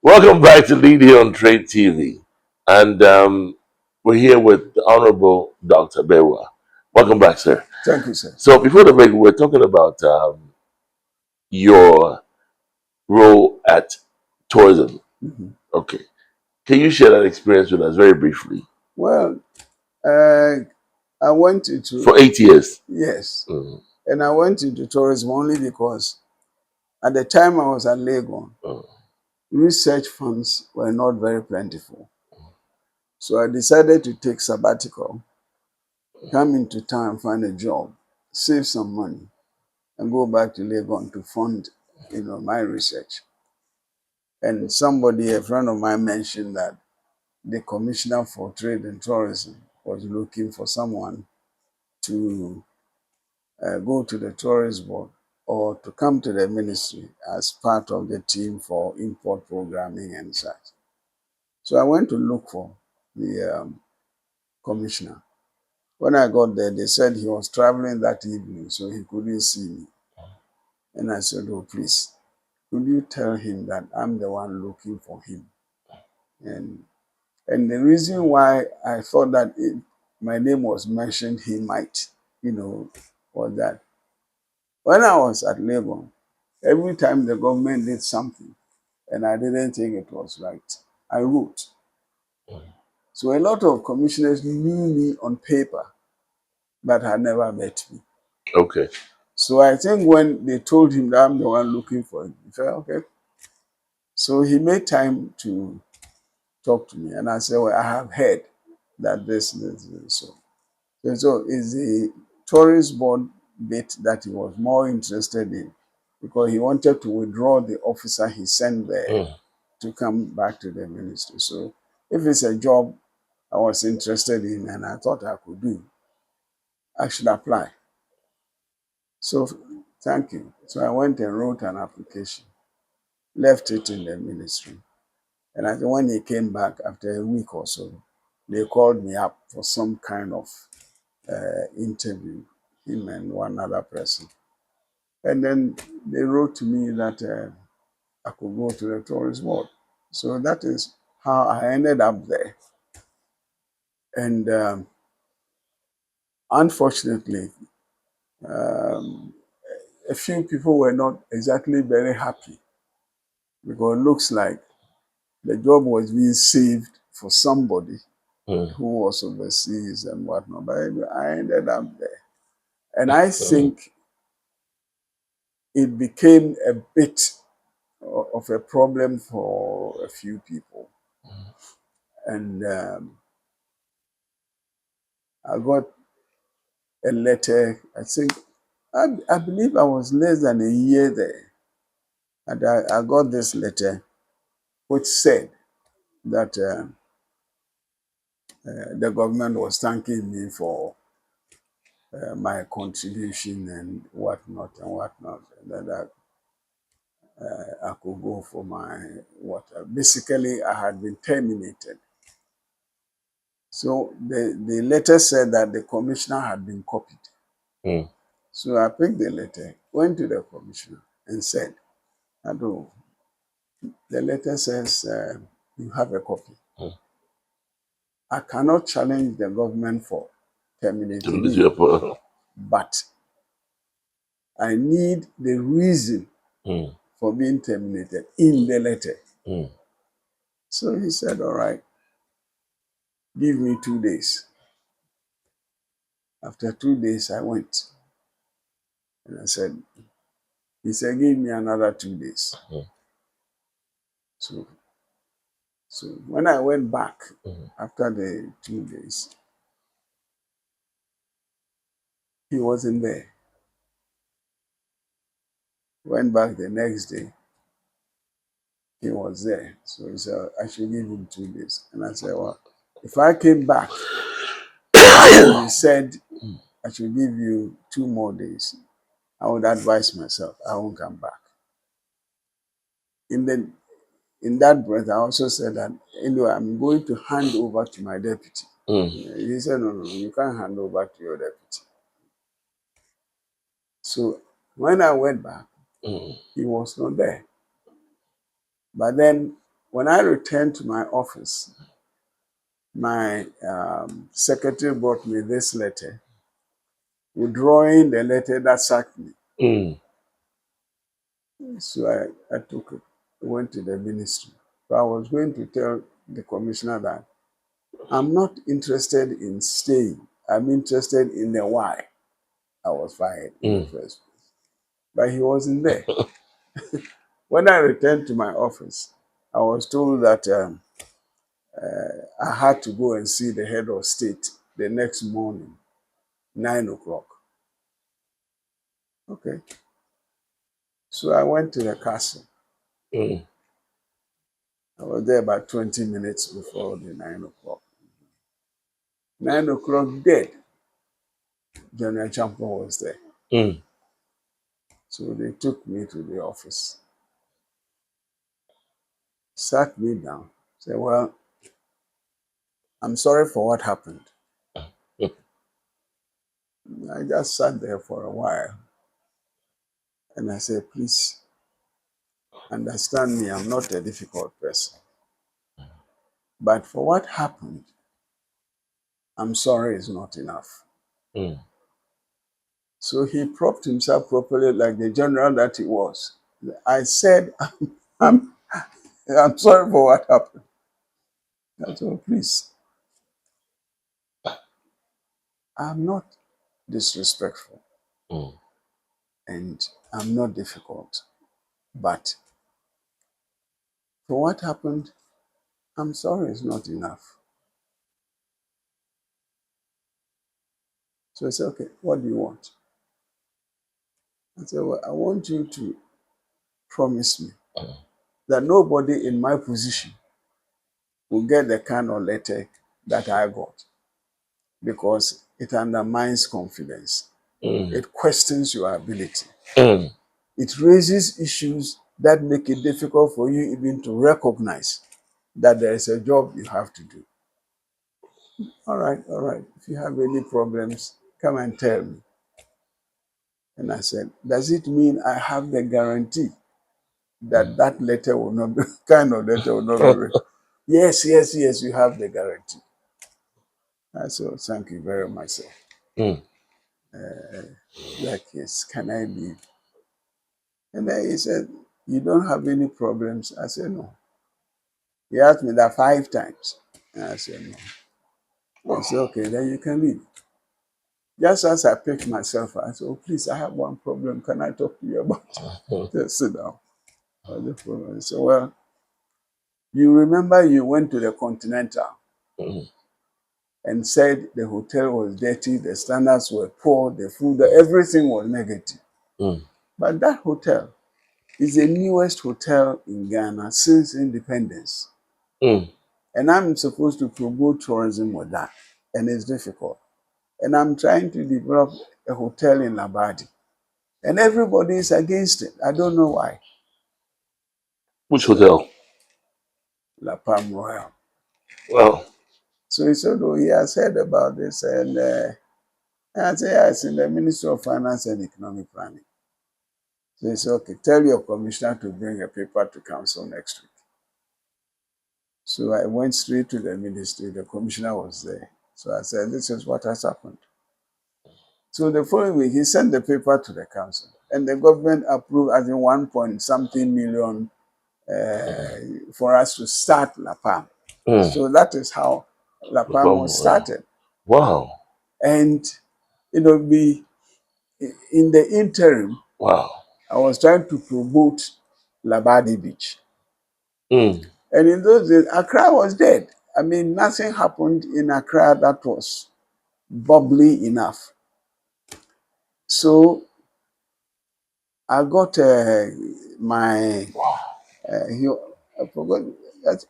Welcome back to Lead Here on Trade TV. And we're here with the Honorable Dr. Barfour. Welcome back, sir. Thank you, sir. So before the break, we're talking about your role at tourism. Okay. Can you share that experience with us very briefly? Well, I went into, For 8 years. yes, Mm, and I went into tourism only because at the time I was at Legon, mm, research funds were not very plentiful. So I decided to take sabbatical, come into town, find a job, save some money, and go back to Legon to fund, my research. And somebody, a friend of mine, mentioned that the Commissioner for Trade and Tourism was looking for someone to go to the tourist board or to come to the ministry as part of the team for import programming and such. So I went to look for the commissioner. When I got there, they said he was traveling that evening, so he couldn't see me. And I said, oh, please, could you tell him that I'm the one looking for him? And the reason why I thought that my name was mentioned, he might, was that when I was at Legon, every time the government did something and I didn't think it was right, I wrote. So a lot of commissioners knew me on paper, but had never met me. okay. So I think when they told him that I'm the one looking for him, he said, okay. So he made time to talk to me. And I said, well, I have heard that this. So it's the tourist board bit that he was more interested in because he wanted to withdraw the officer he sent there to come back to the ministry. So if it's a job I was interested in and I thought I could do, I should apply. So thank you. So I went and wrote an application, left it in the ministry. And I think when he came back after a week or so, they called me up for some kind of interview, him and one other person. And then they wrote to me that I could go to the tourist board. So that is how I ended up there. And unfortunately, um, a few people were not exactly very happy because it looks like the job was being saved for somebody who was overseas and whatnot. But anyway, I ended up there. And I think it became a bit of a problem for a few people. And I got a letter, I believe I was less than a year there. And I got this letter which said that the government was thanking me for my contribution and whatnot, and that I could go for my water. Basically, I had been terminated. So the letter said that the commissioner had been copied. So I picked the letter, went to the commissioner and said, "Hello, the letter says you have a copy. I cannot challenge the government for terminating me, but I need the reason for being terminated in the letter." So he said, all right, give me 2 days. After 2 days, I went. And he said, give me another 2 days. So when I went back after the 2 days, he wasn't there. Went back the next day, he was there. So he said, I should give him 2 days. And I said, well, if I came back and he said, I should give you 2 more days, I would advise myself, I won't come back. In that breath, I also said that, anyway, I'm going to hand over to my deputy. He said, no, you can't hand over to your deputy. So when I went back, he was not there. But then When I returned to my office, my secretary brought me this letter, withdrawing the letter that sacked me. So I took it, went to the ministry. So I was going to tell the commissioner that I'm not interested in staying. I'm interested in the why I was fired in the first place. But he wasn't there. When I returned to my office, I was told that I had to go and see the head of state the next morning, 9 o'clock. Okay. So I went to the castle. I was there about 20 minutes before the 9 o'clock. 9 o'clock dead. General Champion was there. So they took me to the office, sat me down, said, well, I'm sorry for what happened. I just sat there for a while. And I said, please understand me, I'm not a difficult person. But for what happened, I'm sorry is not enough. So he propped himself properly like the general that he was. I said, I'm sorry for what happened. I said, please, I'm not disrespectful and I'm not difficult. But for what happened, I'm sorry is not enough. So I said, okay, what do you want? I said, well, I want you to promise me that nobody in my position will get the kind of letter that I got, because it undermines confidence. It questions your ability. It raises issues that make it difficult for you even to recognize that there is a job you have to do. All right. If you have any problems, come and tell me. And I said, does it mean I have the guarantee that that letter will not be, kind of letter will not be written? Yes, you have the guarantee. I said, thank you very much, sir. Like, yes, can I leave? And then he said, you don't have any problems? I said, no. He asked me that 5 times. And I said, no. He said, okay, then you can leave. Just as I picked myself, I said, oh, please, I have one problem. Can I talk to you about it? Just sit down. He said, well, you remember you went to the Continental and said the hotel was dirty, the standards were poor, the food, everything was negative. But that hotel is the newest hotel in Ghana since independence. And I'm supposed to promote tourism with that. And it's difficult. And I'm trying to develop a hotel in Labadi. And everybody is against it. I don't know why. Which hotel? La Palm Royal. Well, So he said, oh, he has heard about this. And I said, yeah, it's in the Ministry of Finance and Economic Planning. So he said, okay, tell your commissioner to bring a paper to council next week. So I went straight to the ministry. The commissioner was there. So I said, this is what has happened. So the following week, he sent the paper to the council. And the government approved as in 1 point something million for us to start La Palm. So that is how La Palm was started. Wow. And, you know, in the interim, I was trying to promote Labadi Beach. And in those days, Accra was dead. I mean, nothing happened in Accra that was bubbly enough. So I got I forgot,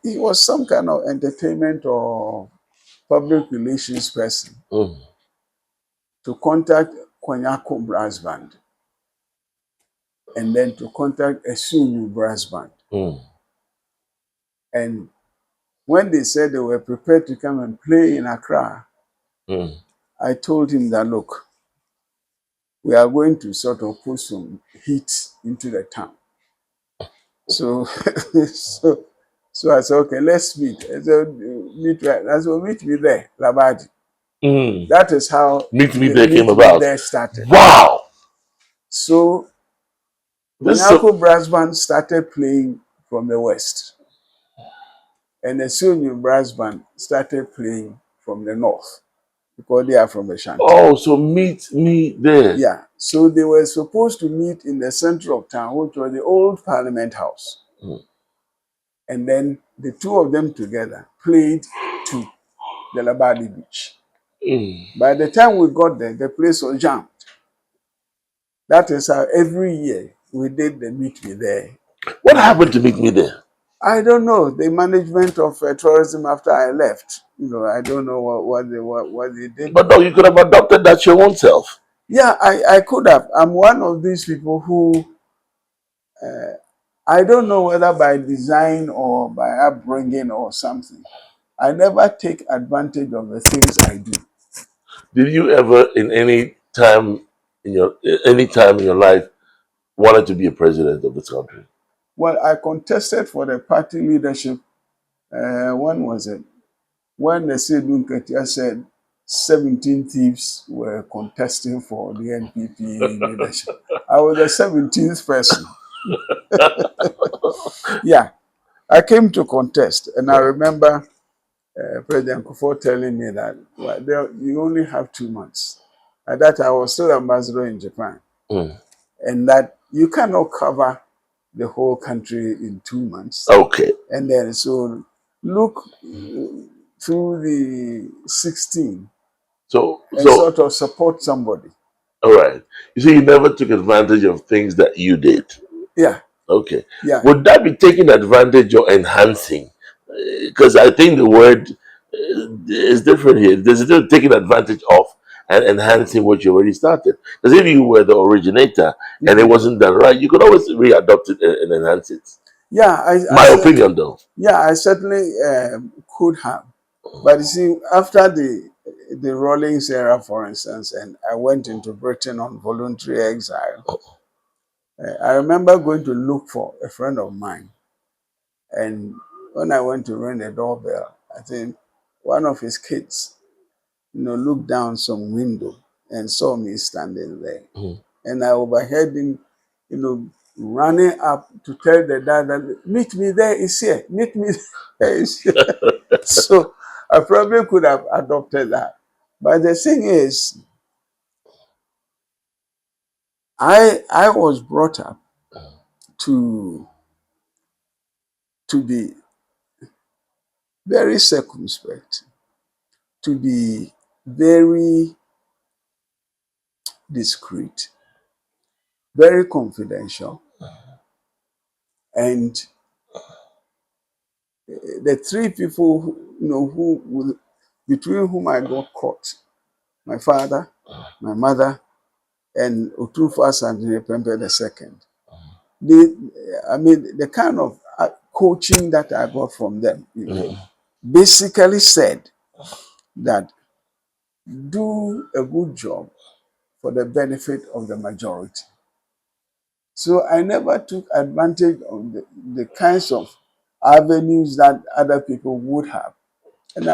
he was some kind of entertainment or public relations person to contact Kwanyako Brass Band and then to contact Esunyu Brass Band. And when they said they were prepared to come and play in Accra, I told him that, look, we are going to sort of put some heat into the town. So So I said, okay, let's meet. I said, meet where? I said, meet me there, Labadi. Mm. That is how Meet Me the There came Meet Me about. There started. Wow. So This is Onyanko Brass Band started playing from the West. And the Sunyu Brass Band started playing from the North because they are from Ashanti. oh, so Meet Me There. Yeah. So they were supposed to meet in the center of town, which was the old Parliament House. Mm. And then the two of them together played to the Labadi Beach. Mm. By the time we got there, the place was jammed. That is how every year we did the Meet Me There. What happened to Meet Me There? I don't know the management of tourism after I left. I don't know what they did. But no, you could have adopted that your own self. Yeah, I could have. I'm one of these people who I don't know whether by design or by upbringing or something. I never take advantage of the things I do. Did you ever, in any time in your life, wanted to be a president of this country? Well, I contested for the party leadership. When was it? When the EDUCATIVE said 17 thieves were contesting for the NPP leadership. I was the 17th person. Yeah, I came to contest, and I remember President Kufuor telling me that you only have 2 months. At that, I was still ambassador in Japan, Mm. and that you cannot cover the whole country in 2 months. Okay. And then, so look through the 16 So, and sort of support somebody. all right. You see, you never took advantage of things that you did. Yeah, Okay. yeah. Would that be taking advantage or enhancing? Because I think the word is different here. There's a difference taking advantage of and enhancing what you already started. Because if you were the originator and it wasn't done right, you could always re-adopt it and enhance it. Yeah, My opinion, though. yeah, I certainly could have. But you see, after the Rawlings era, for instance, and I went into Britain on voluntary exile, I remember going to look for a friend of mine. And when I went to ring the doorbell, I think one of his kids, looked down some window and saw me standing there. Mm. And I overheard him, running up to tell the dad that meet me there is here, meet me there is here. So I probably could have adopted that. But the thing is, I was brought up to be very circumspect, to be very discreet, very confidential, and the three people between whom I got caught, my father, my mother, and Otufas and Pempe the second. The kind of coaching that I got from them, basically said that do a good job for the benefit of the majority. So I never took advantage of the kinds of avenues that other people would have. And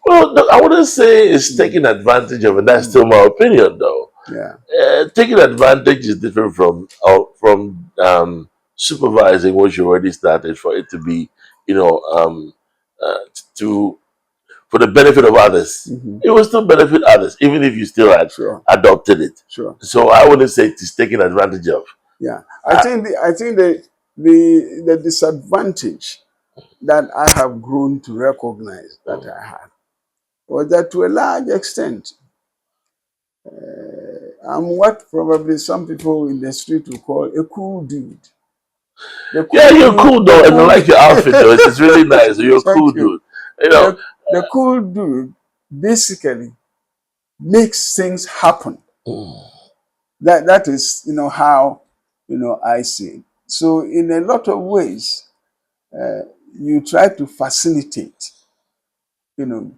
Well, no, I wouldn't say it's taking advantage of it. That's still my opinion, though. yeah. Taking advantage is different from supervising what you already started for it to be, you know, to for the benefit of others. It will still benefit others, even if you still had Sure. adopted it. Sure. So I wouldn't say it's taken advantage of. Yeah. I think the disadvantage that I have grown to recognize that I had was that to a large extent, I'm what probably some people in the street will call a cool dude. The cool Yeah, you're dude, cool the though, and I cool like your outfit though. It's really nice. You're a cool thank you. dude. You know. The cool dude basically makes things happen. That is, how I see it. So in a lot of ways, you try to facilitate, you know,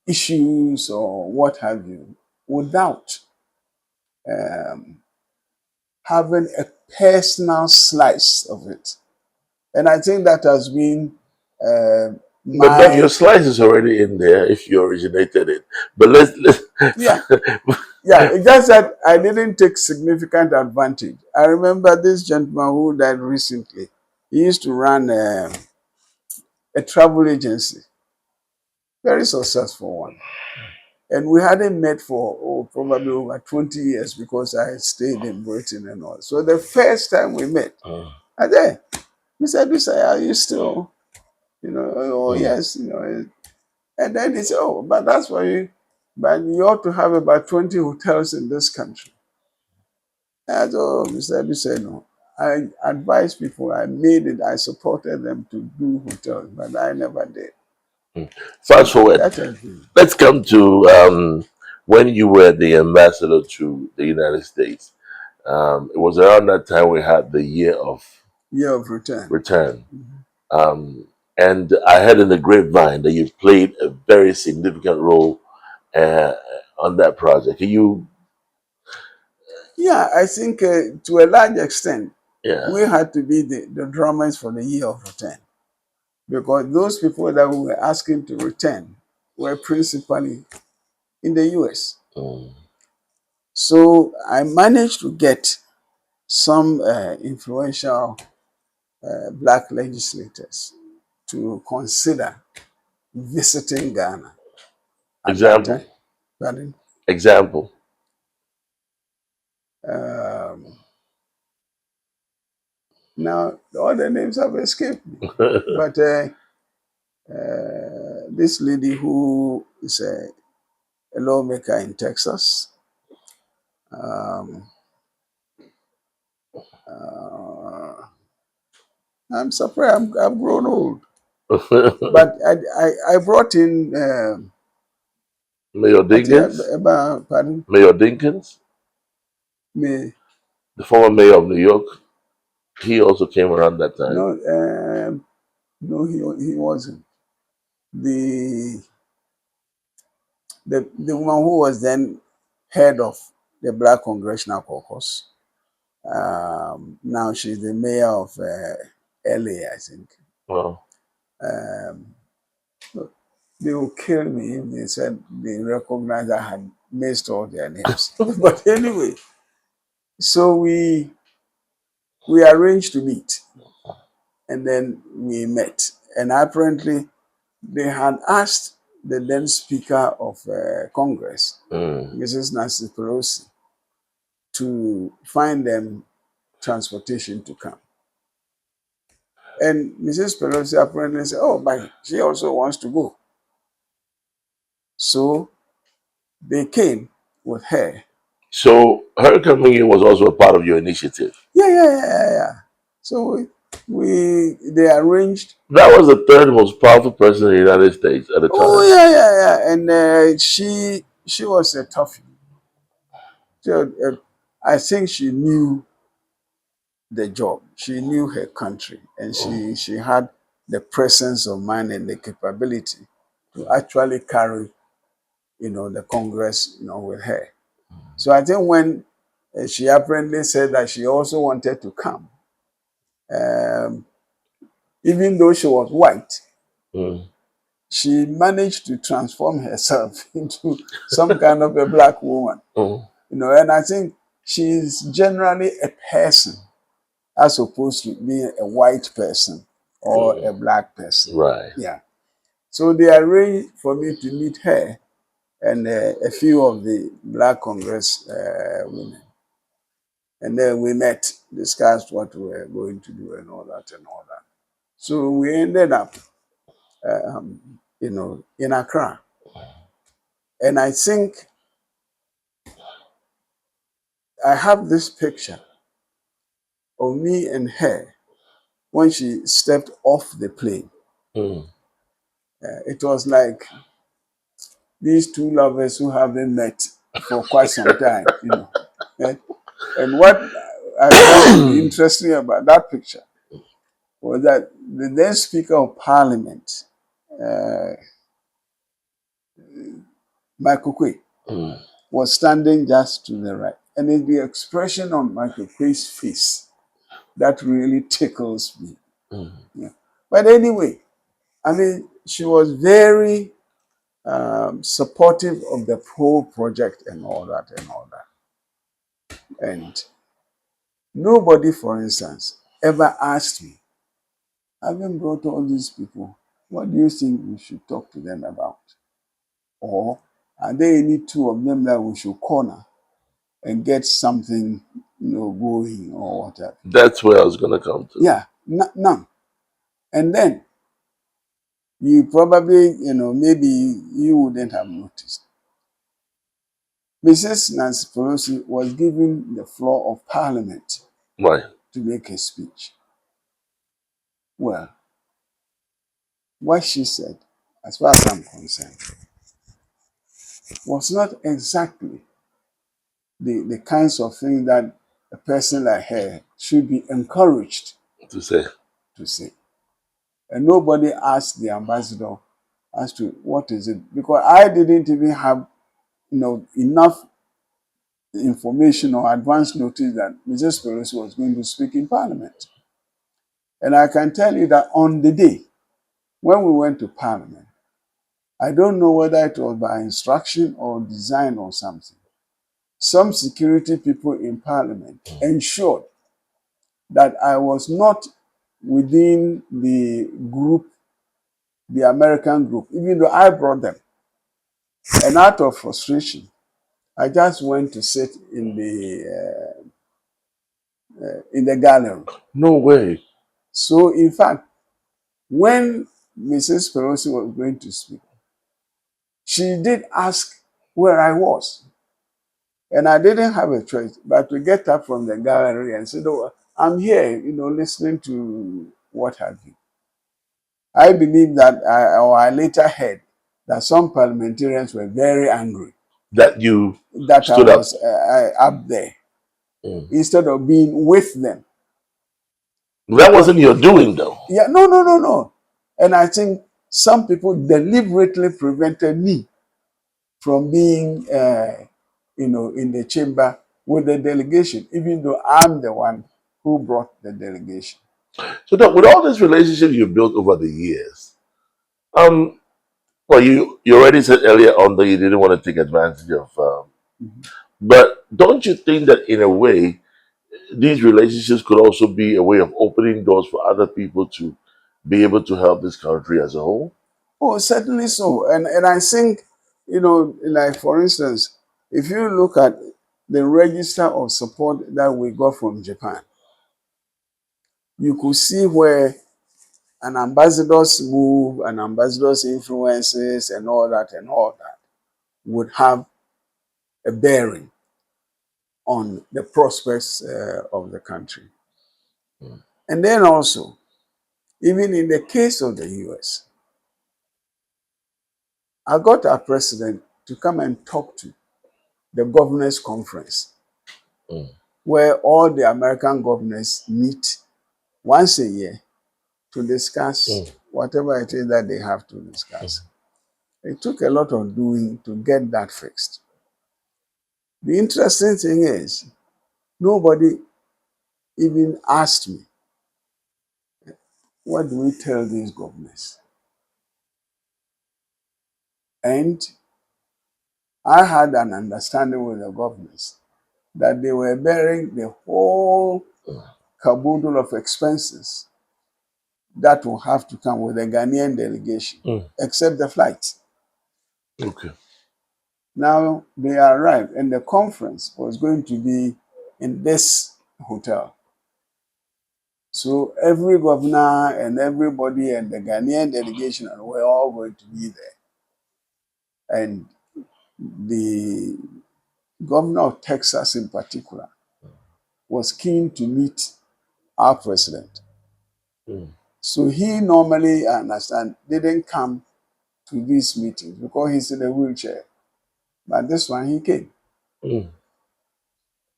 issues or what have you, without having a personal slice of it. And I think that has been But Doc, your my, slice is already in there if you originated it. But let's yeah, yeah. It's just that I didn't take significant advantage. I remember this gentleman who died recently. He used to run a travel agency, very successful one. And we hadn't met for probably over 20 years because I had stayed in Britain and all. So the first time we met, I said, Mr. Are you still, oh yes, and then he said, oh, but that's why but you ought to have about 20 hotels in this country. And I said, oh, Mr. Adusai, no. I advised people, I made it, I supported them to do hotels, but I never did. fast So forward. that has been Let's come to when you were the ambassador to the United States. It was around that time we had the year of year of return. return. Um, and I heard in the grapevine that you played a very significant role uh, on that project. Can you, Yeah, I think to a large extent, yeah. we had to be the drummers for the year of return because those people that we were asking to return were principally in the US. Mm. So I managed to get some influential black legislators to consider visiting Ghana at that Example? time. Pardon? Example. Um, Now, all the names have escaped me. But this lady who is a lawmaker in Texas, um, uh, I'm surprised I'm grown old. But I brought in, Mayor I think, Dinkins? pardon Mayor Dinkins, me, the former mayor of New York, he also came around that time. no, no, he wasn't. The, the woman who was then head of the Black Congressional Caucus. Now she's the mayor of LA, I think. Well, Um, they will kill me if they said they recognized I had missed all their names. But anyway, so we arranged to meet, and then we met. And apparently, they had asked the then Speaker of Congress, Mrs. Nancy Pelosi, to find them transportation to come. And Mrs. Pelosi apparently said, oh, but she also wants to go. So they came with her. so her coming in was also a part of your initiative. Yeah. So they arranged. That was the third most powerful person in the United States at the Oh, time. yeah. And she was a toughie. So, I think she knew the job. She knew her country. And she had the presence of mind and the capability to actually carry, the Congress, with her. So I think when she apparently said that she also wanted to come, um, even though she was white, Mm. she managed to transform herself into some kind of a black woman. Mm. And I think she's generally a person as opposed to being a white person or a black person. Right. Yeah. So they arranged for me to meet her and a few of the black Congress women. And then we met, discussed what we were going to do and all that. So we ended up, in Accra. And I think I have this picture of me and her when she stepped off the plane. Mm. It was like these two lovers who haven't met for quite some time, And what I found to be interesting about that picture was that the then Speaker of Parliament, uh, Michael Quay, was standing just to the right. And it's the expression on Michael Quay's face that really tickles me. Yeah. But anyway, I mean, she was very supportive of the whole project and all that and all that. And nobody, for instance, ever asked me, having brought all these people, what do you think we should talk to them about? Or are there any two of them that we should corner and get something, going or whatever? That's where I was going to come to. Yeah, none. And then you probably, maybe you wouldn't have noticed. Mrs. Nancy Pelosi was given the floor of Parliament Right. to make a speech. Well, what she said, as far as I'm concerned, was not exactly the kinds of things that a person like her should be encouraged To say. to say. And nobody asked the ambassador as to what is it, because I didn't even have enough information or advance notice that Mrs. Pelosi was going to speak in Parliament. And I can tell you that on the day when we went to Parliament, I don't know whether it was by instruction or design or something, some security people in Parliament ensured that I was not within the group, the American group, even though I brought them. And out of frustration, I just went to sit in the gallery. No way. So, in fact, when Mrs. Pelosi was going to speak, she did ask where I was. And I didn't have a choice but to get up from the gallery and say, "Oh, I'm here, listening to what have you." I believe that, I later heard that some parliamentarians were very angry That you that I stood up. was up there instead of being with them. That wasn't your doing, though. Yeah, no, no, no, no. And I think some people deliberately prevented me from being, in the chamber with the delegation, even though I'm the one who brought the delegation. So, Doc, with all this relationship you built over the years, um, well, you already said earlier on that you didn't want to take advantage of, but don't you think that in a way these relationships could also be a way of opening doors for other people to be able to help this country as a whole? Oh, certainly so. And I think, like for instance, if you look at the register of support that we got from Japan, you could see where an ambassador's move, an ambassador's influences, and all that would have a bearing on the prospects of the country. And then also, even in the case of the US, I got our president to come and talk to the governors' conference, where all the American governors meet once a year to discuss whatever it is that they have to discuss. It took a lot of doing to get that fixed. The interesting thing is, nobody even asked me, what do we tell these governors? And I had an understanding with the governors that they were bearing the whole caboodle of expenses that will have to come with the Ghanaian delegation, except the flights. Okay. Now they arrived, and the conference was going to be in this hotel. So every governor and everybody and the Ghanaian delegation were all going to be there. And the governor of Texas in particular was keen to meet our president. So he normally, I understand, didn't come to these meetings because he's in a wheelchair. But this one, he came.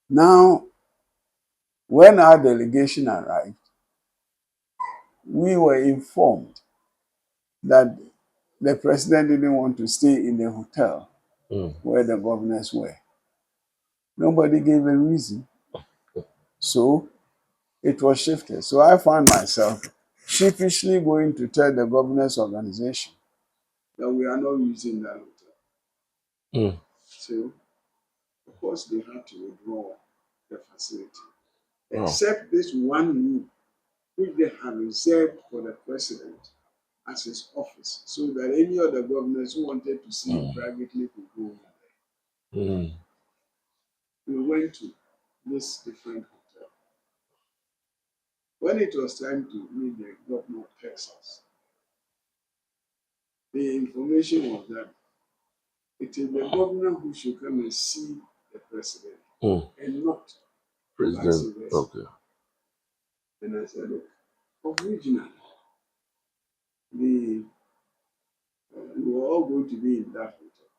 Now, when our delegation arrived, we were informed that the president didn't want to stay in the hotel where the governors were. Nobody gave a reason. So it was shifted. So I found myself sheepishly going to tell the governor's organization that we are not using that hotel. Mm. So, of course, they had to withdraw the facility, Oh. except this one room which they had reserved for the president as his office, so that any other governors who wanted to see him privately could go over there. Mm. We went to this different hotel. When it was time to meet the governor of Texas, the information was that it is the governor who should come and see the president and not vice President. versa. Okay. And I said, look, originally, we were all going to be in that hotel.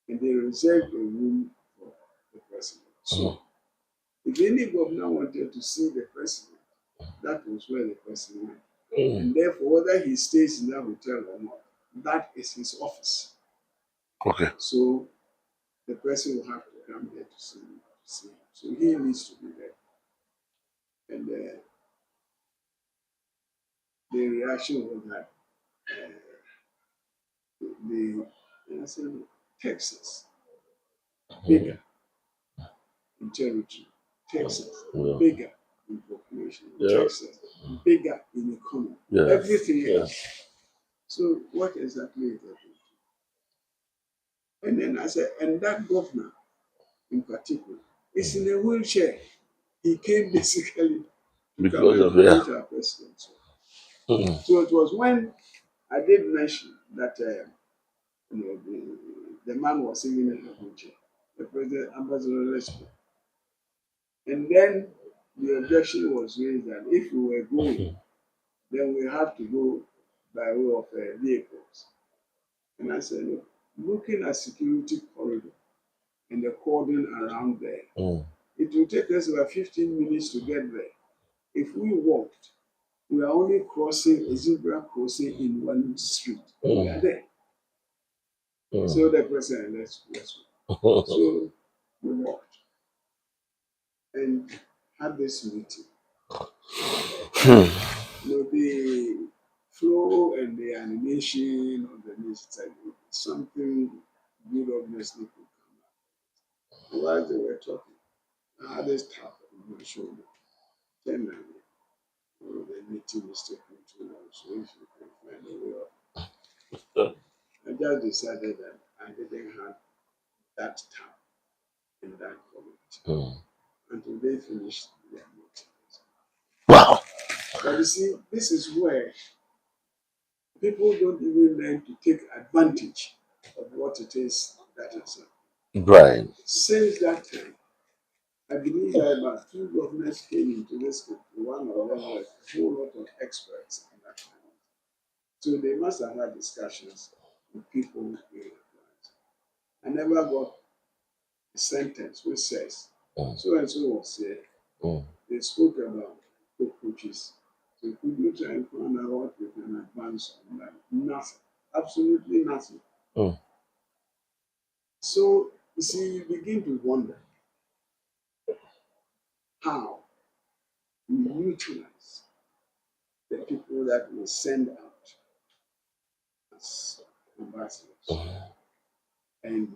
And they reserved a room for the president. So, if any governor wanted to see the president, that was where the president went. And therefore, whether he stays in that hotel or not, that is his office. Okay. So, the person will have to come there to see him. So, he needs to be there. And the reaction was that I said, Texas, bigger in territory, Texas, bigger in population, Texas, bigger in economy, everything else. So what exactly is that? And then I said, and that governor in particular is in a wheelchair. He came basically to come and meet our president. So it was when I did mention that the man was sitting in a wheelchair, the president, Ambassador Leslie. And then the objection was raised that if we were going, then we have to go by way of vehicles. And I said, look, looking at security corridor and the cordon around there, it will take us about 15 minutes to get there. If we walked, we are only crossing a zebra crossing in one street. We are there. So the president, let's go. So we walked and had this meeting. The flow and the animation of the news, something good obviously could come out. And while they were talking, I had this tap on my shoulder. Then the meeting is taking too long, so if you can find a way up. I just decided that I didn't have that tap in that comment until they finished their meeting. Wow. But you see, this is where people don't even learn to take advantage of what it is that is happening. Right. Since that time, I believe that about 2 governors came into this country. One of them was a whole lot of experts in that time. So they must have had discussions with people in the plant. I never got a sentence which says, so and so was here. They spoke about cockroaches. So could you try and find out what we can advance on that? Nothing. Absolutely nothing. So, you see, you begin to wonder how we utilize the people that we send out as ambassadors. And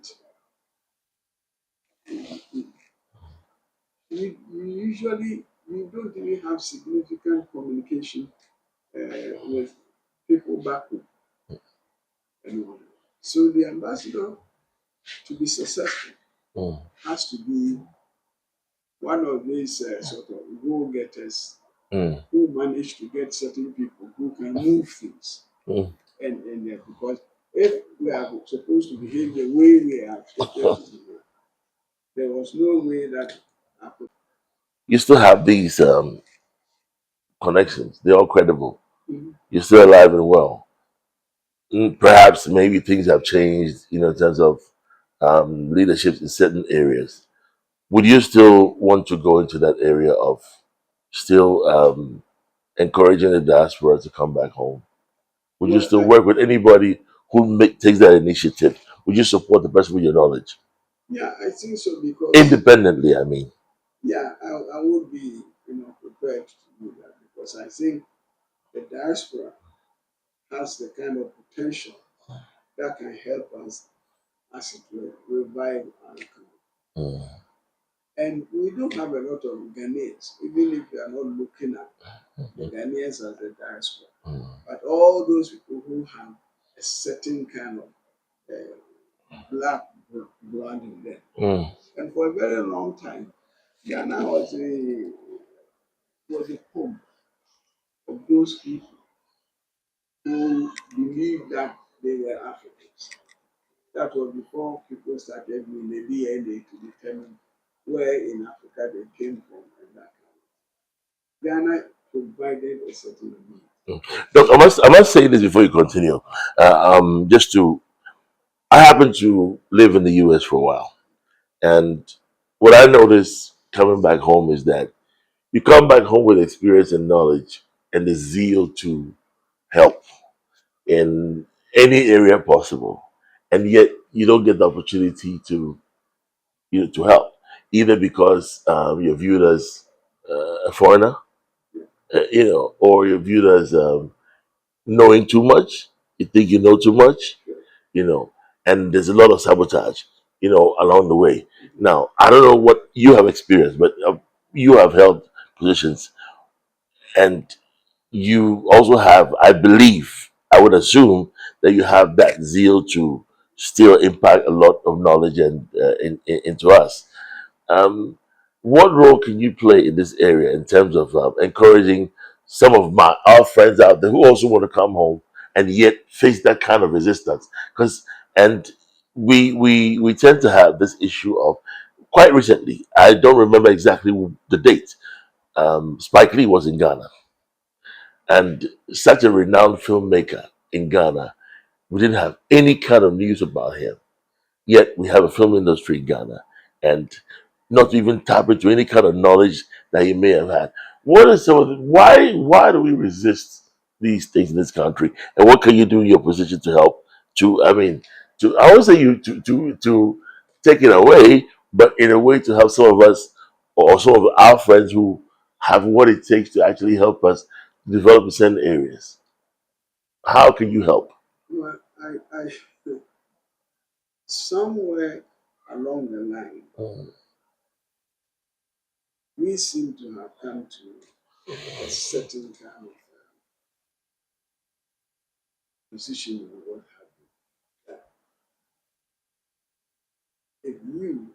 we usually we don't even have significant communication with people back home. So the ambassador, to be successful, has to be one of these sort of go-getters who manage to get certain people who can move things. And because if we are supposed to behave the way we are expected to behave, there was no way that happened. You still have these connections. They're all credible. You're still alive and well. Perhaps maybe things have changed, in terms of leadership in certain areas. Would you still want to go into that area of still encouraging the diaspora to come back home? Would you still work with anybody who takes that initiative? Would you support the person with your knowledge? Yeah, I think so, because independently, I mean. Yeah, I would be prepared to do that, because I think the diaspora has the kind of potential that can help us, as it were, revive our economy. And we don't have a lot of Ghanaians, even if we are not looking at the Ghanaians as the diaspora. But all those people who have a certain kind of black blood in them. And for a very long time, Ghana was a home of those people who believed that they were Africans. That was before people started doing the DNA to determine where in Africa they came from and that kind of. Ghana provided a certain amount. Look, I must say this before you continue. Just to, I happen to live in the U.S. for a while, and what I noticed coming back home is that you come back home with experience and knowledge and the zeal to help in any area possible, and yet you don't get the opportunity to to help, either because you're viewed as a foreigner, or you're viewed as knowing too much. You think you know too much, you know, and there's a lot of sabotage, along the way. Now, I don't know what you have experienced, but you have held positions, and you also have, I believe, I would assume that you have that zeal to still impact a lot of knowledge and into us. Um, what role can you play in this area in terms of encouraging some of our friends out there who also want to come home and yet face that kind of resistance? Because and we tend to have this issue of, quite recently, I don't remember exactly the date. Spike Lee was in Ghana, and such a renowned filmmaker in Ghana. We didn't have any kind of news about him. Yet we have a film industry in Ghana, and not even tap into any kind of knowledge that he may have had. What is some of why do we resist these things in this country? And what can you do in your position to help? I won't say you to take it away, but in a way to help some of us or some of our friends who have what it takes to actually help us develop in certain areas. How can you help? Well, I somewhere along the line, we seem to have come to a certain kind of position or what have you. That if you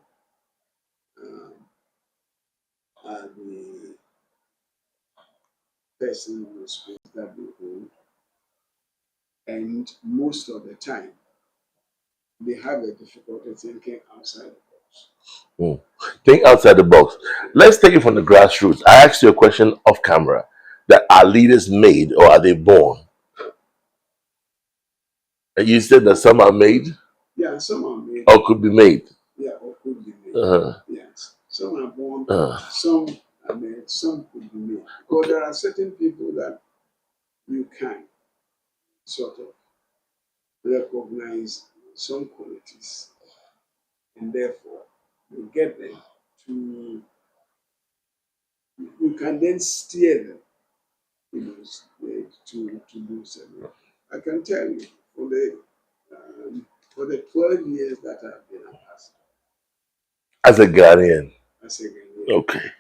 um, are the person who speaks that we hold, and most of the time they have a difficulty thinking outside the box. Think outside the box. Let's take it from the grassroots. I asked you a question off camera, that are leaders made or are they born? And you said that some are made Yeah, some are made. or could be made. Yeah, or could be made. Uh-huh. Yes, some are born. Uh, Some are made. Some could be made. Because okay. there are certain people that you can sort of recognize some qualities, and therefore you get them to. You can then steer them, to do something. I can tell you for the 12 years that I've been ambassador As a Ghanaian. as a Ghanaian, Okay.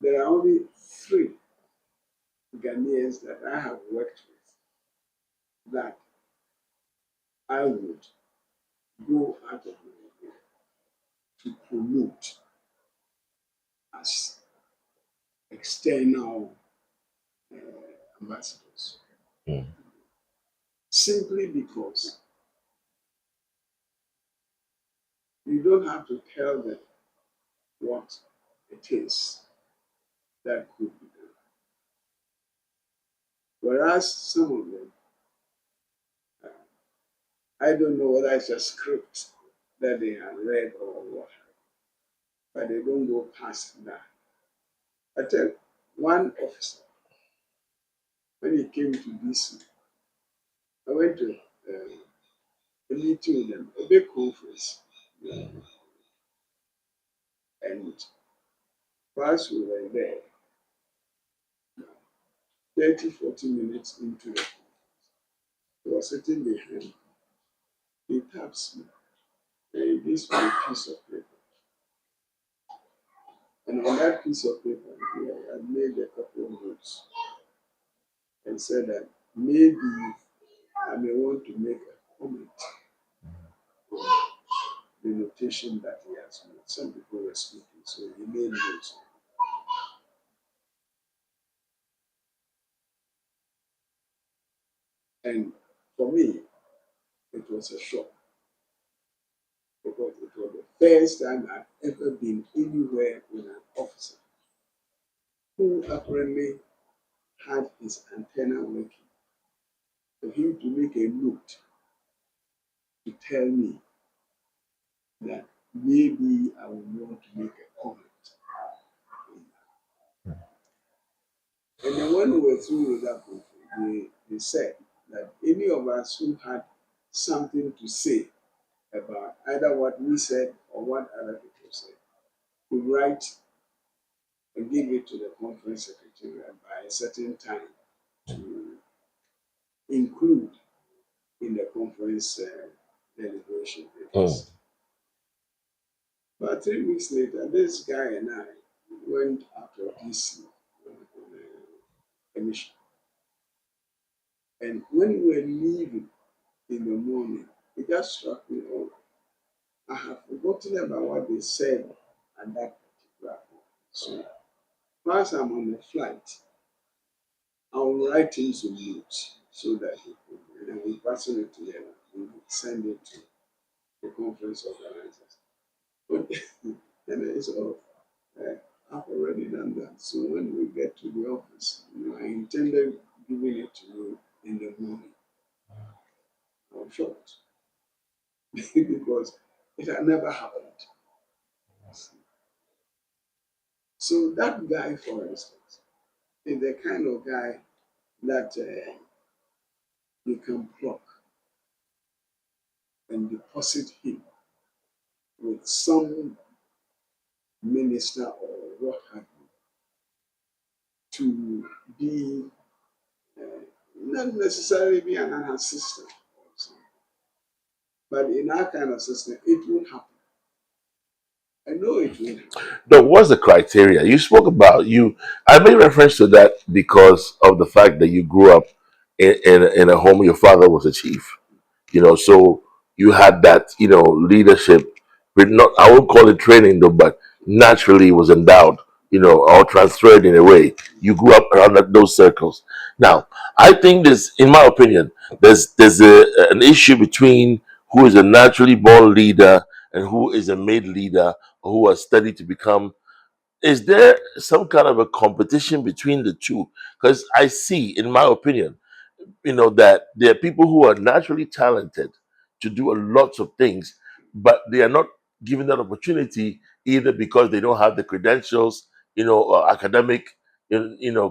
there are only 3 Ghanaians that I have worked with that I would go out of my way to promote as external ambassadors, Mm. simply because you don't have to tell them what it is that could be done. Whereas some of them, I don't know whether it's a script that they have read or what, but they don't go past that. I tell one officer, when he came to DC, I went to a meeting with them, a big conference, and whilst we were there, 30, 40 minutes into it, he was sitting behind me. He taps me and he gives me a piece of paper. And on that piece of paper, he had made a couple of notes and said that maybe I may want to make a comment on the notation that he has made. Some people were speaking, so he made notes. And for me, it was a shock because it was the first time I've ever been anywhere with an officer who apparently had his antenna working. For him to make a note to tell me that maybe I would want to make a comment. And then when we were through with that conference, they said that any of us who had something to say about either what we said or what other people said could write and give it to the conference secretary by a certain time to include in the conference deliberation papers. But 3 weeks later, this guy and I went out of DC on a mission. And when we were leaving in the morning, it just struck me, oh, I have forgotten about what they said at that particular point. So, whilst I'm on the flight, I'll write in some notes so that he could, and then we pass it to him and we send it to the conference organizers. But, and it's all, I've already done that. So when we get to the office, I intended giving it to you in the morning. I'm shocked because it had never happened. So that guy, for instance, is the kind of guy that you can pluck and deposit him with some minister or what have you to be not necessarily be an assistant or something, but in our kind of system, it will happen. I know it will happen. No, what's the criteria? You spoke about you. I made reference to that because of the fact that you grew up in a home. Your father was a chief, so you had that, leadership. But not, I won't call it training though, but naturally was endowed, or transferred in a way. You grew up around those circles. Now, I think this, in my opinion, there's an issue between who is a naturally born leader and who is a made leader, or who has studied to become. Is there some kind of a competition between the two? Because I see, in my opinion, that there are people who are naturally talented to do a lot of things, but they are not given that opportunity either because they don't have the credentials, or academic,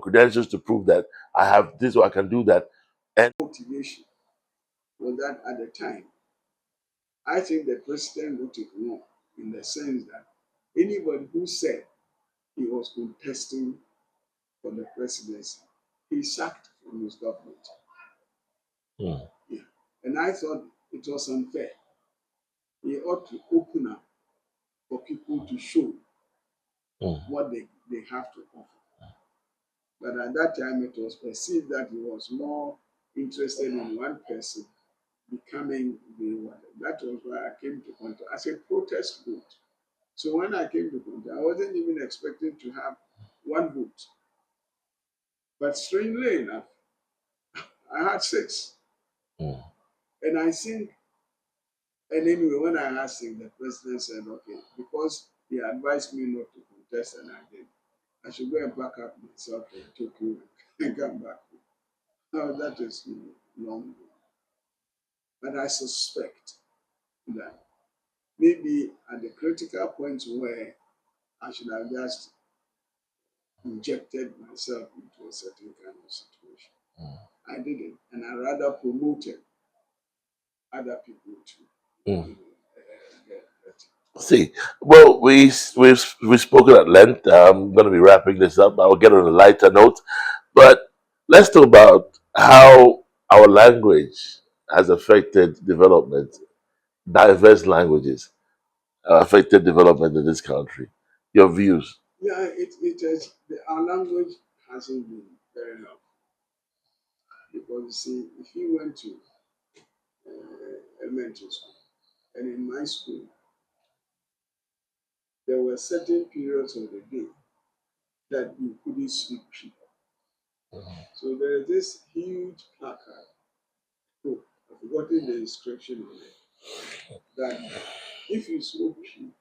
credentials to prove that I have this or I can do that. And Motivation was that at the time, I think the president got it wrong in the sense that anybody who said he was contesting for the presidency, he sacked from his government. Hmm. Yeah. And I thought it was unfair. He ought to open up for people to show what they have to offer. But at that time, it was perceived that he was more interested in one person becoming the one. That was why I came to contact as a protest vote. So when I came to contact, I wasn't even expecting to have one vote. But strangely enough, I had 6. And I think, and anyway, when I asked him, the president said, okay, because he advised me not to contest and I did, I should go and pack up myself and Tokyo and come back. Now that is long. But I suspect that maybe at the critical point where I should have just injected myself into a certain kind of situation. I didn't, and I rather promoted other people to get better. See, well, we've spoken at length. I'm going to be wrapping this up. I'll get on a lighter note, but let's let's talk about how our language has affected development. Diverse languages affected development in this country. Your views? Yeah, it has, our language hasn't been very helpful because you see, if you went to elementary school, and in my school, there were certain periods of the day that you couldn't speak Tree. So there is this huge placard. Oh, I've forgotten the inscription on it. That if you spoke Tree,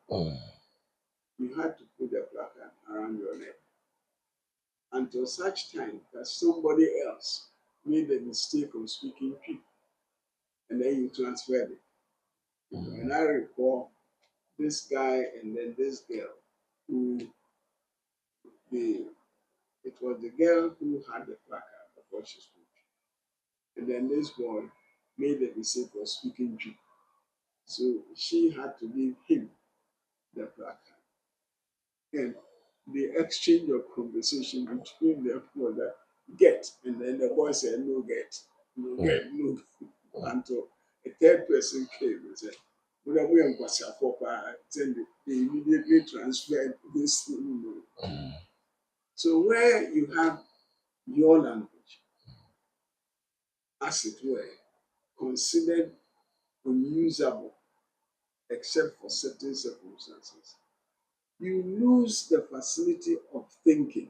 you had to put the placard around your neck until such time that somebody else made the mistake of speaking Tree, and then you transferred it. And I recall this guy and then this girl who the it was the girl who had the placard before she spoke. And then this boy made the mistake of speaking Greek. So she had to give him the placard. And the exchange of conversation between them was that get. And then the boy said, no get, no get, no get. Until a third person came and said, whatever we are then they immediately transferred this thing. So where you have your language, as it were, considered unusable except for certain circumstances, you lose the facility of thinking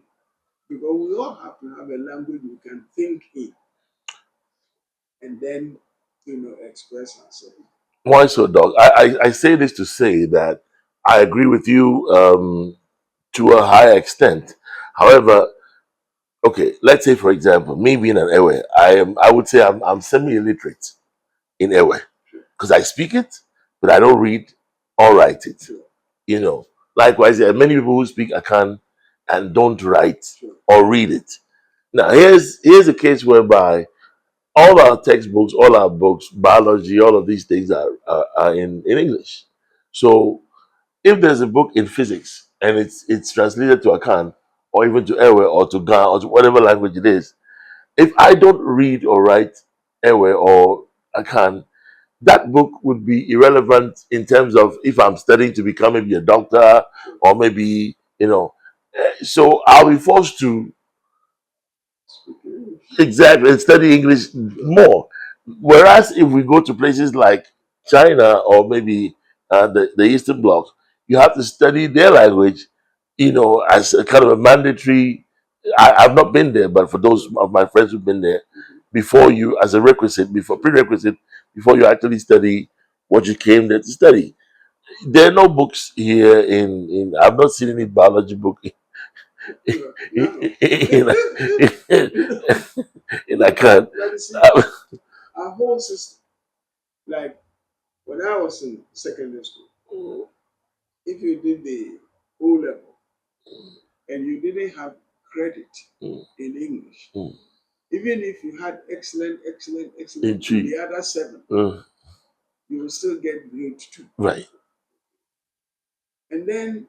because we all have to have a language we can think in and then, express ourselves. Why so, Doc? I say this to say that I agree with you to a high extent. However, okay, let's say for example, me being an Ewe, I would say I'm semi-illiterate in Ewe Sure. because I speak it, but I don't read or write it. Sure. You know, likewise, there are many people who speak Akan and don't write Sure. or read it. Now, here's a case whereby all our textbooks, all our books, biology, all of these things are in English. So if there's a book in physics and it's translated to Akan or even to Ewe or to Ga or to whatever language it is, if I don't read or write Ewe or Akan, that book would be irrelevant in terms of if I'm studying to become maybe a doctor or maybe, so I'll be forced to exactly study English more. Whereas if we go to places like China or maybe the Eastern Bloc, you have to study their language, as a kind of a mandatory. I've not been there, but for those of my friends who've been there, before you, as a requisite, before prerequisite, before you actually study what you came there to study. There are no books here I've not seen any biology book in, in I can't. But you see, our whole system, like when I was in secondary school, if you did the O level and you didn't have credit in English, even if you had excellent in the other seven, you will still get grade 2. Right. And then,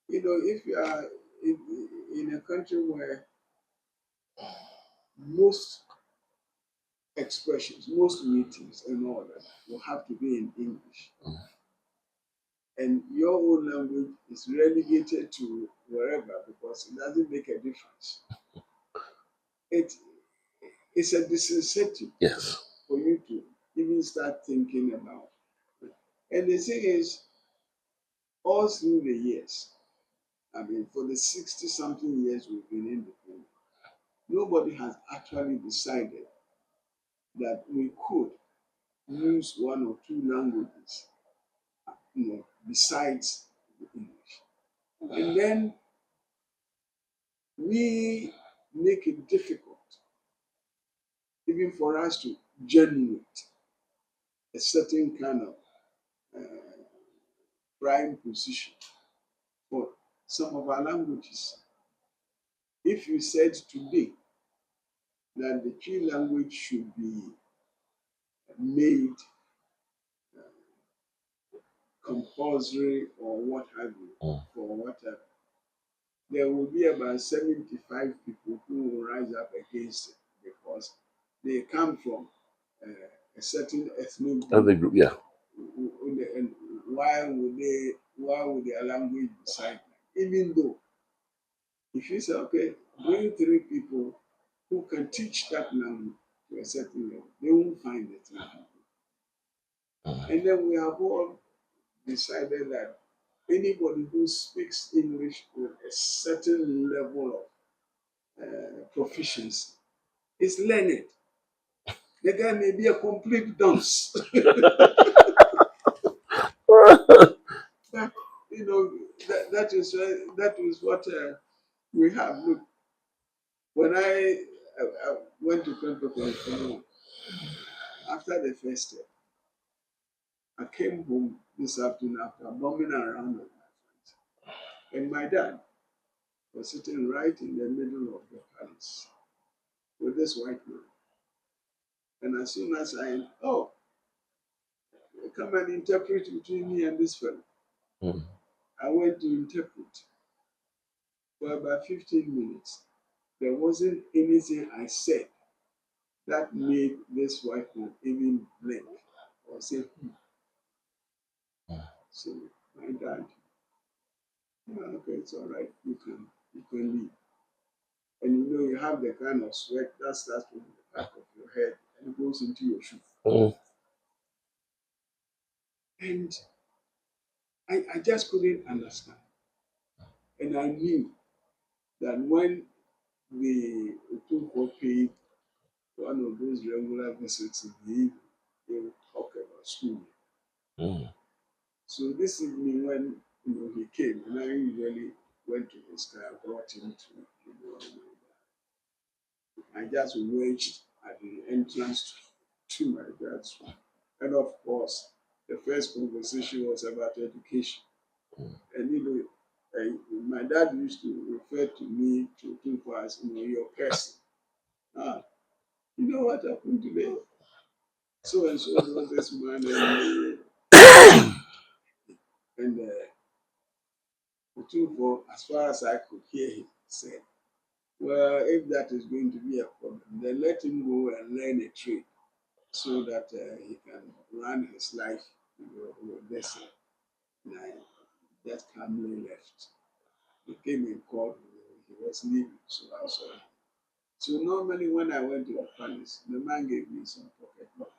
if you are in a country where most expressions, most meetings and all that will have to be in English, and your own language is relegated to wherever because it doesn't make a difference. It's a disincentive Yes. for you to even start thinking about it. And the thing is, all through the years, I mean, for the 60 something years we've been independent, nobody has actually decided that we could use one or two languages, besides the English. And then we make it difficult even for us to generate a certain kind of prime position for some of our languages. If you said today that the key language should be made compulsory or what have you, for whatever, there will be about 75 people who will rise up against it because they come from a certain ethnic group. Other group, yeah. And why would their language be silent? Even though if you say, okay, bring 3 people who can teach that language to a certain level, they won't find it. And then we have all decided that anybody who speaks English with a certain level of proficiency is learned. The guy may be a complete dunce. But, that is what we have. Look, when I went to Pentecost after the first step, I came home this afternoon after bumming around with my friends. And my dad was sitting right in the middle of the palace with this white man. And as soon as come and interpret between me and this fellow. I went to interpret for about 15 minutes. There wasn't anything I said that made this white man even blink or say, So my dad, okay, it's all right, you can leave. And you have the kind of sweat that starts from the back of your head and goes into your shoe. And I just couldn't understand. And I knew that when the Otunfo paid one of those regular visits in the evening, they would talk about school. So this evening when he came, and I usually went to his car, brought him to I just waged at the entrance to my dad's room. And of course, the first conversation was about education. And my dad used to refer to me to as your person. You know what happened today? So and so was this man, and as far as I could hear him, said, "Well, if that is going to be a problem, then let him go and learn a trade, so that he can run his life with this." And I just calmly left. He came and called me. He was leaving, so I saw him. So normally when I went to the palace, the man gave me some pocket money.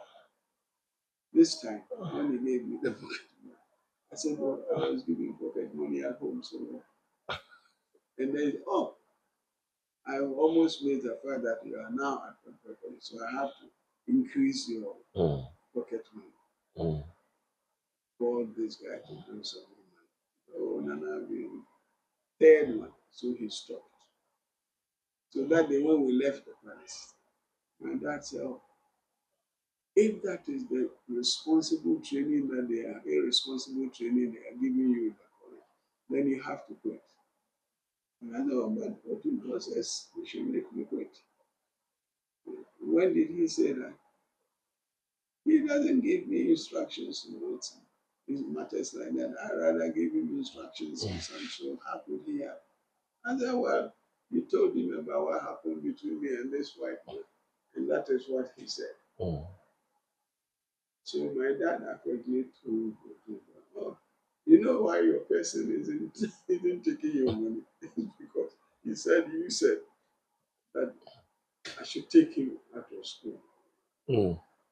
This time, when he gave me the pocket money, I said, well, I was giving pocket money at home, so. And then, I almost made the fact that you are now at pocket money, so I have to increase your pocket money. Called this guy to bring some money. Oh, Nana, third one, so he stopped. So that day when we left the palace, my dad said, if that is the responsible training that they are, irresponsible training they are giving you in the college, then you have to quit. And I know, but what in process, we should make me quit. When did he say that? He doesn't give me instructions. It matters like that. I rather give him instructions on some, so how could he have? I said, well, you told him about what happened between me and this white man, and that is what he said. So my dad actually told me, you know why your person isn't taking your money? Because you said that I should take him out of school.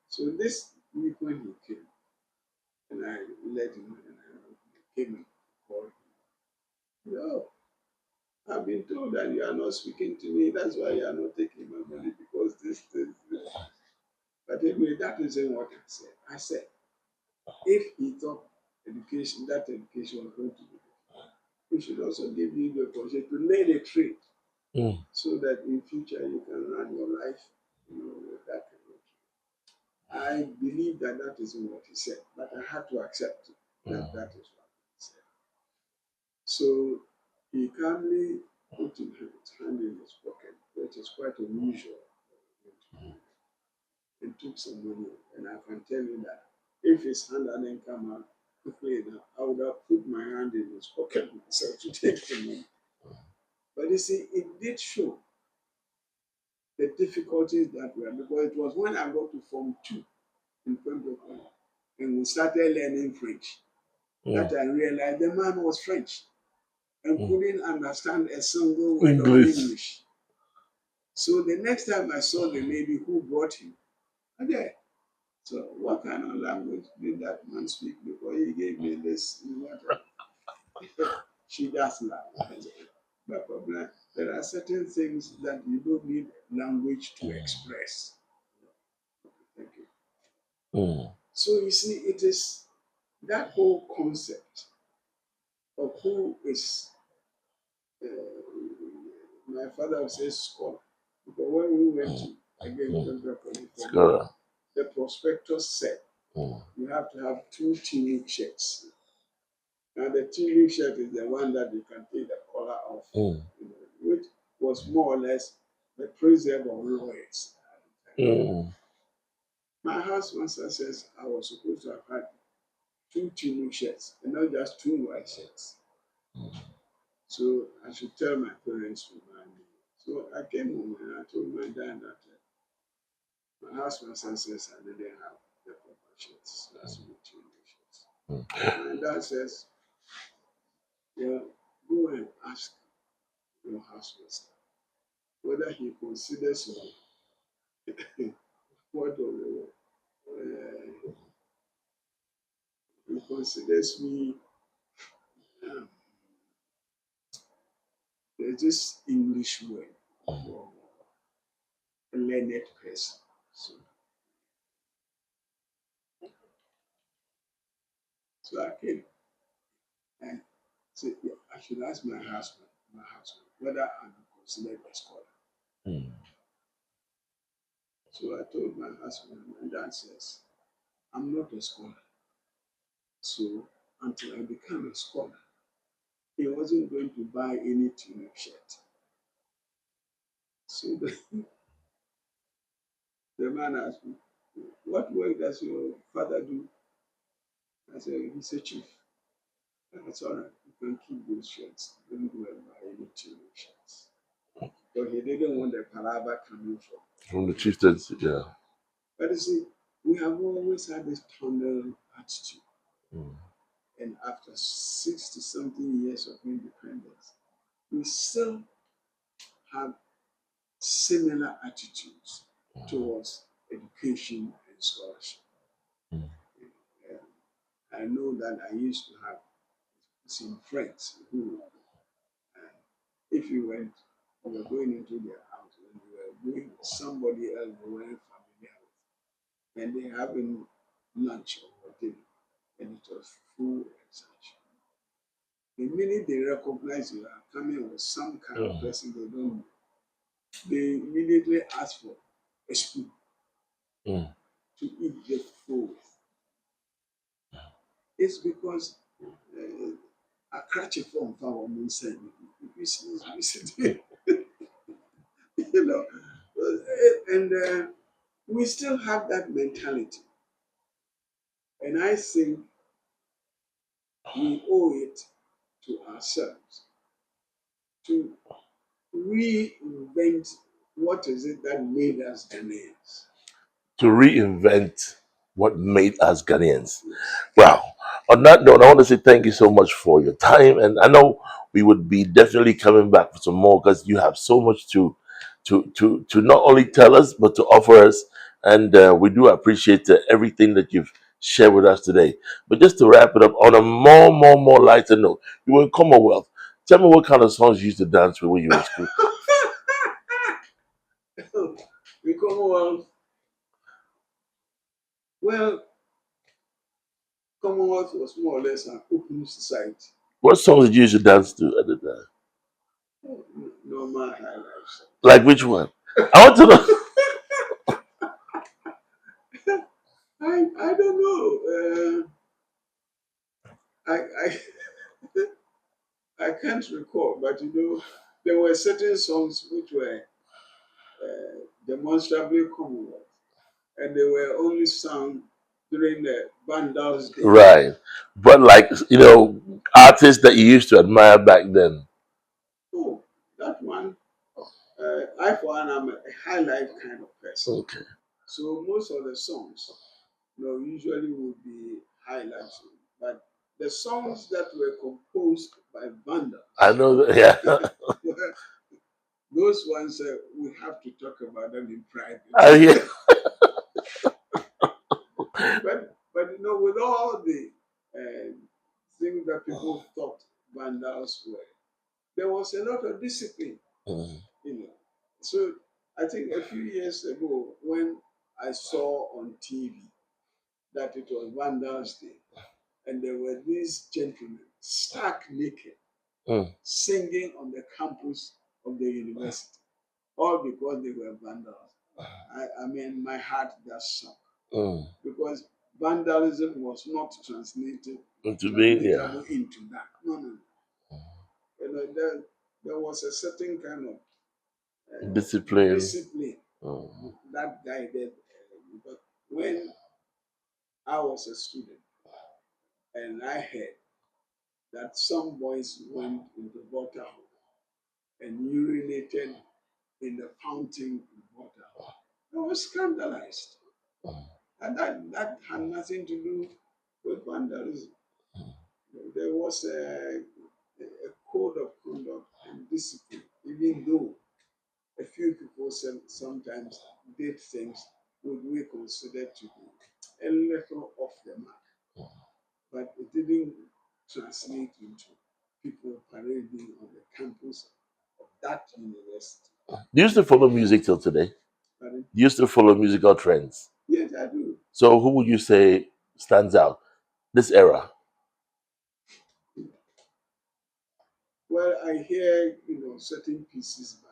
So this week when he came, and I let him, and I came and called him. I've been told that you are not speaking to me. That's why you are not taking my money, because this. But anyway, that isn't what I said. I said, if he thought that education was going to be, we should also give you the opportunity to learn a trade, so that in future you can run your life, with that kind of trade. I believe that isn't what he said, but I had to accept it, that is what he said. So he calmly put his hand in his pocket, which is quite unusual, and took some money. And I can tell you that if his hand hadn't come out quickly enough, I would have put my hand in his pocket myself to take the money. But you see, it did show the difficulties that were, because it was when I got to Form 2 in Pembroke and we started learning French that I realized the man was French and couldn't understand a single word of English. English. So the next time I saw the lady who brought him, I said, so what kind of language did that man speak before he gave me this? She just laughed. But there are certain things that you don't need language to express. Thank you. So you see, it is that whole concept of who is, uh, my father would say scholar. Because when we went to, again, Scholar. the prospectus said you have to have 2 tunic shirts. Now the tunic shirt is the one that you can take the collar off, which was more or less the preserve of lawyers. My house master says I was supposed to have had 2 tunic shirts and not just 2 white shirts. So I should tell my parents to buy me. So I came home and I told my dad that my house master says I didn't have the proper shirts. So that's 2 tunic shirts. My dad says, yeah, go and ask your house master whether he considers me what he considers me. There's this English word for a learned person. So I came and said, yeah, I should ask my husband whether I'm considered a scholar. So I told my husband, and dad says, I'm not a scholar. So until I become a scholar, he wasn't going to buy any tunic shirt. So the man asked me, what work does your father do? I said, he's a chief. That's all right. You can keep those shirts. Don't go and buy any tunic shirts. But he didn't want the palaver coming From the chieftains, yeah. But you see, we have always had this tunnel attitude. And after 60-something years of independence, we still have similar attitudes towards education and scholarship. I know that I used to have some friends who, if you were going into their house and you were doing somebody else who weren't familiar with, and they having lunch or dinner, and it was full and such. The minute they recognize you are coming with some kind of person they don't know, they immediately ask for a spoon to eat the food. It's because I catch a phone from one inside. You know, and we still have that mentality. And I think we owe it to ourselves to reinvent what is it that made us Ghanaians. To reinvent what made us Ghanaians. Wow. On that note, I want to say thank you so much for your time. And I know we would be definitely coming back for some more because you have so much to not only tell us, but to offer us. And we do appreciate everything that you've shared with us today. But just to wrap it up on a more lighter note, you were in Commonwealth. Tell me what kind of songs you used to dance with when you were in school. We Commonwealth. Well, Commonwealth was more or less an open society. What songs did you used to dance to at the time? Normal high life. Like which one? I want to know. I don't know. I I can't recall, but there were certain songs which were demonstrably Commonwealth, and they were only sung during the Bandal's day. Right. But like, artists that you used to admire back then. Oh, That one, I for one, I'm a high life kind of person. Okay. So most of the songs, usually would be high life songs. But the songs that were composed by Vanda, I know that, yeah. those ones we have to talk about them in private. Yeah. But with all the things that people thought Vandals were, there was a lot of discipline. Mm. So I think a few years ago when I saw on TV that it was Vandals Day, and there were these gentlemen stark naked Mm. singing on the campus of the university, all because they were vandals. I mean, my heart just sunk because vandalism was not To me, yeah. translatable into that. No. There was a certain kind of Discipline. discipline that guided. But when I was a student and I heard that some boys went into water and urinated in the fountain water, I was scandalized. And that had nothing to do with vandalism. There was a code of conduct and discipline, even though a few people sometimes did things which we consider to be a little off the mark. But it didn't translate into people parading on the campus of that university. Do you still follow music till today? Pardon? Do you still follow musical trends? Yes, I do. So who would you say stands out this era? Well, I hear certain pieces by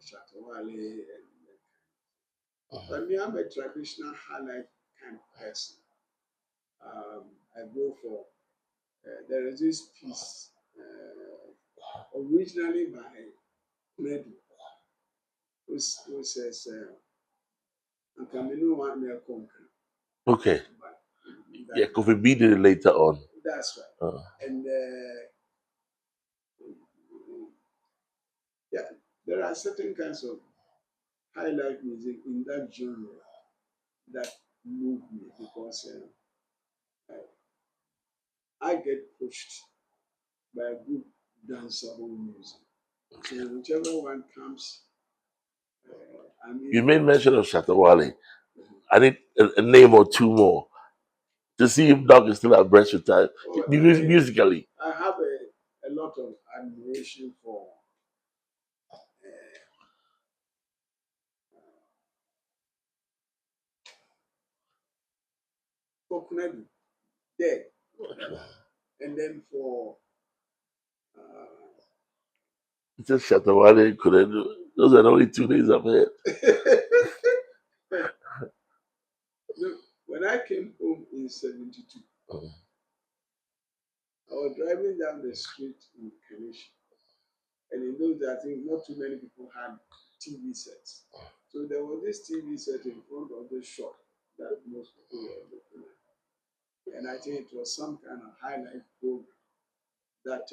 Shatawale, but me, I'm a traditional highlight kind of person. I go for there is this piece originally by Medu, who says "Ankaminu wa ne konka." Okay. But Yeah, Kofi B did it later on. that's right. And yeah, there are certain kinds of highlight music in that genre that move me because I get pushed by good danceable music. So whichever one comes, I mean, You made mention of Shatawale. I need a name or two more to see if Doc is still abreast with time musically. I have a lot of admiration for Kunadu, Dead, and then for It's just Shatawale couldn't do. Those are the only two names I've heard. look, when I came home in '72, I was driving down the street in Kenishi, and in those days, I think not too many people had TV sets. So there was this TV set in front of the shop that most people were looking at. And I think it was some kind of highlight program that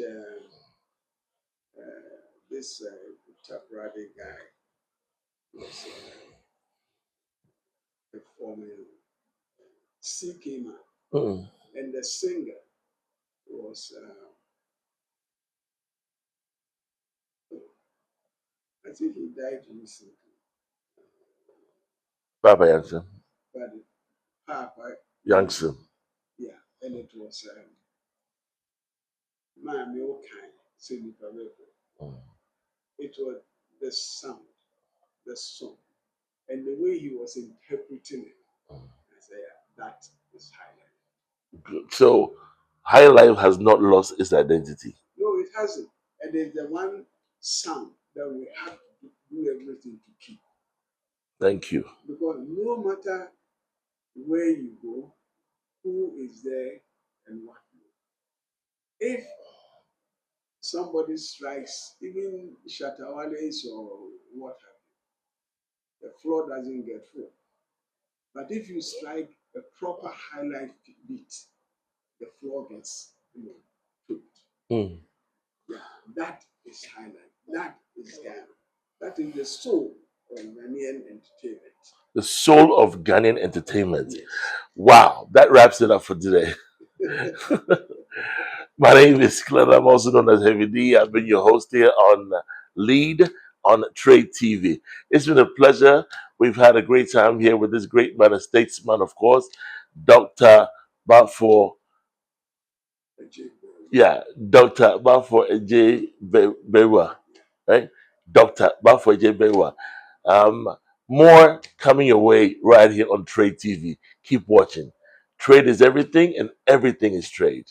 this Taprade guy was performing. C came out, and the singer was, I think he died recently. Papa Yankson. But Papa Youngson. Yeah, and it was Mami Okai, Senior It was the sound, the song, and the way he was interpreting it. I say, yeah, that is highlight. So, High Life has not lost its identity. No, it hasn't. And it's the one sound that we have to do everything to keep. Thank you. Because no matter where you go, who is there and what. If somebody strikes, even Shatawales or what have you, the floor doesn't get full. But if you strike a proper highlight beat, the floor gets cooked. Yeah, that is highlight. That is Ghana. That is the soul of Ghanaian entertainment. The soul of Ghanaian entertainment. Yes. Wow, that wraps it up for today. My name is Glenn. I'm also known as Heavydee. I've been your host here on Lead on Trade TV. It's been a pleasure. We've had a great time here with this great man, a statesman, of course, Dr. Barfour. Yeah, Dr. Barfour Adjei-Barwuah, right? Dr. Barfour Adjei-Barwuah. Um, More coming your way right here on Trade TV. Keep watching. Trade is everything, and everything is trade.